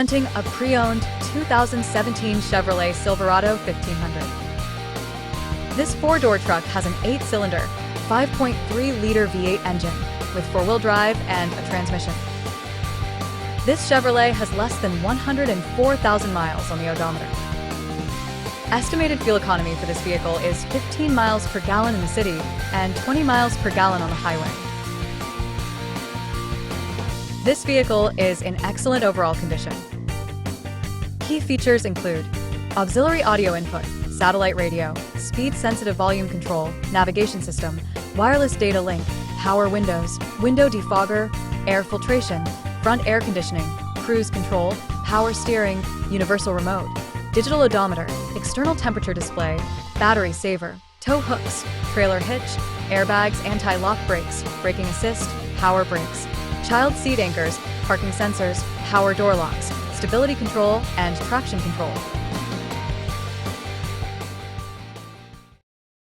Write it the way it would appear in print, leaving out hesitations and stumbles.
Presenting a pre-owned 2017 Chevrolet Silverado 1500. This four-door truck has an 8-cylinder, 5.3-liter V8 engine with four-wheel drive and a transmission. This Chevrolet has less than 104,000 miles on the odometer. Estimated fuel economy for this vehicle is 15 miles per gallon in the city and 20 miles per gallon on the highway. This vehicle is in excellent overall condition. Key features include auxiliary audio input, satellite radio, speed-sensitive volume control, navigation system, wireless data link, power windows, window defogger, air filtration, front air conditioning, cruise control, power steering, universal remote, digital odometer, external temperature display, battery saver, tow hooks, trailer hitch, airbags, anti-lock brakes, braking assist, power brakes, child seat anchors, parking sensors, power door locks, stability control, and traction control.